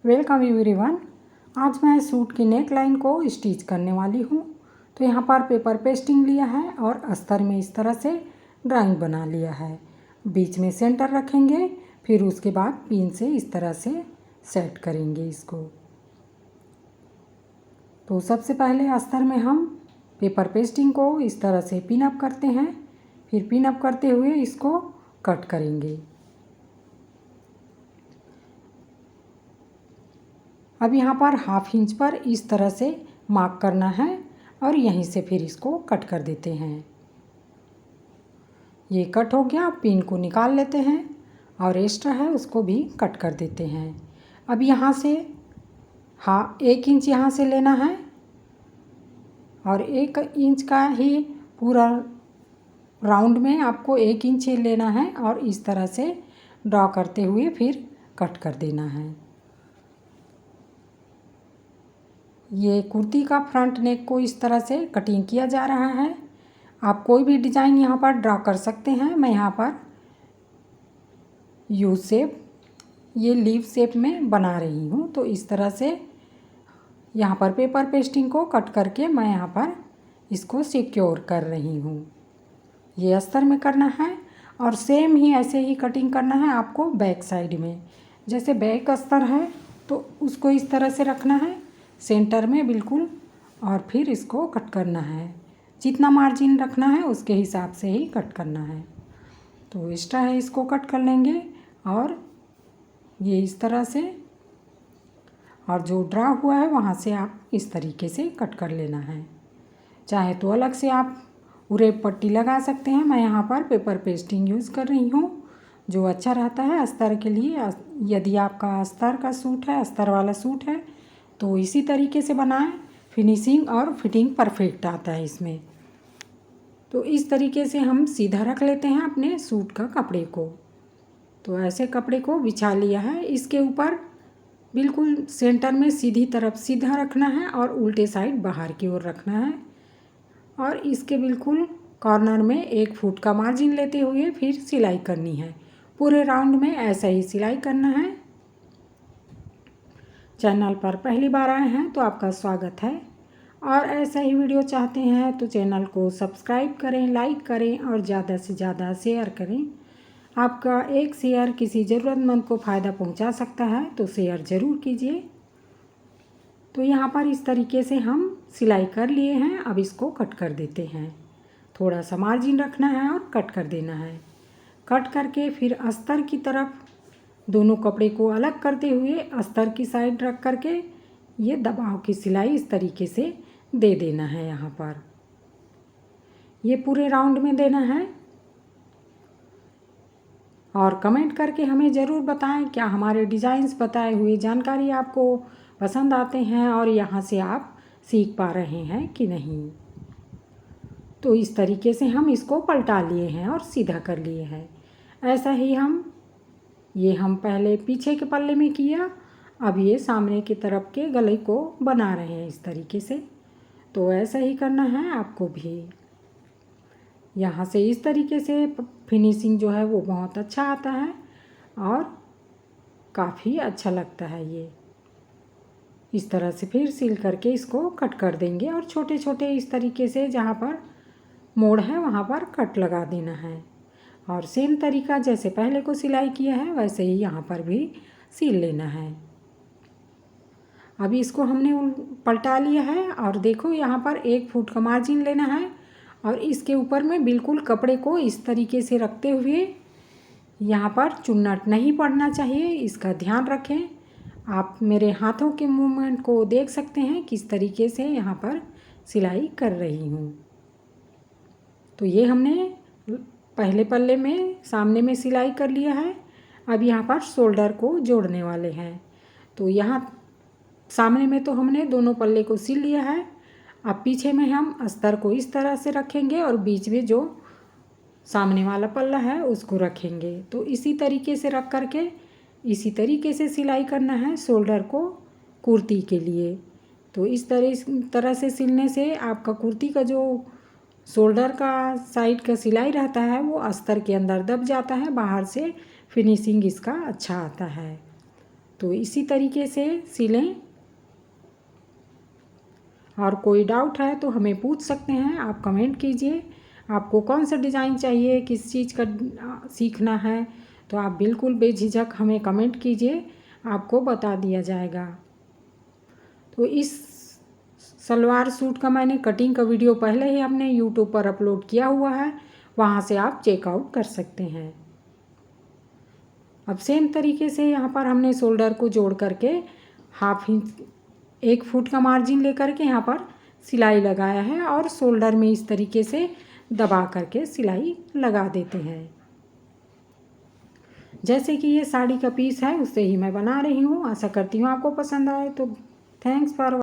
Welcome everyone. आज मैं suit की नेक लाइन को स्टिच करने वाली हूँ। तो यहाँ पर पेपर पेस्टिंग लिया है और अस्तर में इस तरह से ड्राइंग बना लिया है। बीच में सेंटर रखेंगे, फिर उसके बाद पिन से इस तरह से सेट करेंगे इसको। तो सबसे पहले अस्तर में हम पेपर पेस्टिंग को इस तरह से पिन अप करते हैं, फिर पिन अप करते हुए इसको कट करेंगे। अब यहाँ पर हाफ इंच पर इस तरह से मार्क करना है और यहीं से फिर इसको कट कर देते हैं। ये कट हो गया। पिन को निकाल लेते हैं और एक्स्ट्रा है उसको भी कट कर देते हैं। अब यहाँ से 1 इंच यहाँ से लेना है और 1 इंच का ही पूरा राउंड में आपको 1 इंच ही लेना है और इस तरह से ड्रॉ करते हुए फिर कट कर देना है। ये कुर्ती का फ्रंट नेक को इस तरह से कटिंग किया जा रहा है। आप कोई भी डिज़ाइन यहाँ पर ड्रॉ कर सकते हैं। मैं यहाँ पर यू शेप, ये लीव शेप में बना रही हूँ। तो इस तरह से यहाँ पर पेपर पेस्टिंग को कट करके मैं यहाँ पर इसको सिक्योर कर रही हूँ। ये अस्तर में करना है और सेम ही ऐसे ही कटिंग करना है आपको बैक साइड में। जैसे बैक अस्तर है तो उसको इस तरह से रखना है सेंटर में बिल्कुल, और फिर इसको कट करना है। जितना मार्जिन रखना है उसके हिसाब से ही कट करना है। तो एक्स्ट्रा है इसको कट कर लेंगे और ये इस तरह से, और जो ड्रा हुआ है वहाँ से आप इस तरीके से कट कर लेना है। चाहे तो अलग से आप उरेब पट्टी लगा सकते हैं। मैं यहाँ पर पेपर पेस्टिंग यूज़ कर रही हूँ, जो अच्छा रहता है अस्तर के लिए। यदि आपका अस्तर का सूट है, अस्तर वाला सूट है, तो इसी तरीके से बनाएं। फिनिशिंग और फिटिंग परफेक्ट आता है इसमें। तो इस तरीके से हम सीधा रख लेते हैं अपने सूट का कपड़े को। तो ऐसे कपड़े को बिछा लिया है। इसके ऊपर बिल्कुल सेंटर में सीधी तरफ सीधा रखना है और उल्टे साइड बाहर की ओर रखना है। और इसके बिल्कुल कॉर्नर में 1 फुट का मार्जिन लेते हुए फिर सिलाई करनी है। पूरे राउंड में ऐसा ही सिलाई करना है। चैनल पर पहली बार आए हैं तो आपका स्वागत है, और ऐसा ही वीडियो चाहते हैं तो चैनल को सब्सक्राइब करें, लाइक करें और ज़्यादा से ज़्यादा शेयर करें। आपका एक शेयर किसी ज़रूरतमंद को फ़ायदा पहुंचा सकता है, तो शेयर ज़रूर कीजिए। तो यहाँ पर इस तरीके से हम सिलाई कर लिए हैं। अब इसको कट कर देते हैं। थोड़ा सा मार्जिन रखना है और कट कर देना है। कट करके फिर अस्तर की तरफ दोनों कपड़े को अलग करते हुए अस्तर की साइड रख करके ये दबाव की सिलाई इस तरीके से दे देना है। यहाँ पर ये पूरे राउंड में देना है। और कमेंट करके हमें ज़रूर बताएं क्या हमारे डिज़ाइंस बताए हुए जानकारी आपको पसंद आते हैं और यहाँ से आप सीख पा रहे हैं कि नहीं। तो इस तरीके से हम इसको पलटा लिए हैं और सीधा कर लिए हैं। ऐसा ही हम पहले पीछे के पल्ले में किया, अब ये सामने की तरफ के गले को बना रहे हैं इस तरीके से। तो ऐसा ही करना है आपको भी। यहाँ से इस तरीके से फिनिशिंग जो है वो बहुत अच्छा आता है और काफ़ी अच्छा लगता है। ये इस तरह से फिर सील करके इसको कट कर देंगे और छोटे छोटे इस तरीके से जहाँ पर मोड़ है वहाँ पर कट लगा देना है। और सेम तरीका जैसे पहले को सिलाई किया है वैसे ही यहाँ पर भी सील लेना है। अभी इसको हमने पलटा लिया है और देखो यहाँ पर 1 फुट का मार्जिन लेना है और इसके ऊपर में बिल्कुल कपड़े को इस तरीके से रखते हुए यहाँ पर चुन्नट नहीं पड़ना चाहिए, इसका ध्यान रखें। आप मेरे हाथों के मूवमेंट को देख सकते हैं किस तरीके से यहाँ पर सिलाई कर रही हूँ। तो ये हमने पहले पल्ले में सामने में सिलाई कर लिया है। अब यहाँ पर शोल्डर को जोड़ने वाले हैं। तो यहाँ सामने में तो हमने दोनों पल्ले को सिल लिया है। अब पीछे में हम अस्तर को इस तरह से रखेंगे और बीच में जो सामने वाला पल्ला है उसको रखेंगे। तो इसी तरीके से रख करके इसी तरीके से सिलाई करना है शोल्डर को कुर्ती के लिए। तो इस तरह से सिलने से आपका कुर्ती का जो शोल्डर का साइड का सिलाई रहता है वो अस्तर के अंदर दब जाता है, बाहर से फिनिशिंग इसका अच्छा आता है। तो इसी तरीके से सिलें। और कोई डाउट है तो हमें पूछ सकते हैं, आप कमेंट कीजिए। आपको कौन सा डिज़ाइन चाहिए, किस चीज़ का सीखना है, तो आप बिल्कुल बेझिझक हमें कमेंट कीजिए, आपको बता दिया जाएगा। तो इस सलवार सूट का मैंने कटिंग का वीडियो पहले ही हमने यूट्यूब पर अपलोड किया हुआ है, वहाँ से आप चेकआउट कर सकते हैं। अब सेम तरीके से यहाँ पर हमने शोल्डर को जोड़ करके 1/2 इंच 1 फुट का मार्जिन लेकर के यहाँ पर सिलाई लगाया है और शोल्डर में इस तरीके से दबा करके सिलाई लगा देते हैं। जैसे कि ये साड़ी का पीस है उससे ही मैं बना रही हूँ। आशा करती हूँ आपको पसंद आए। तो थैंक्स फॉर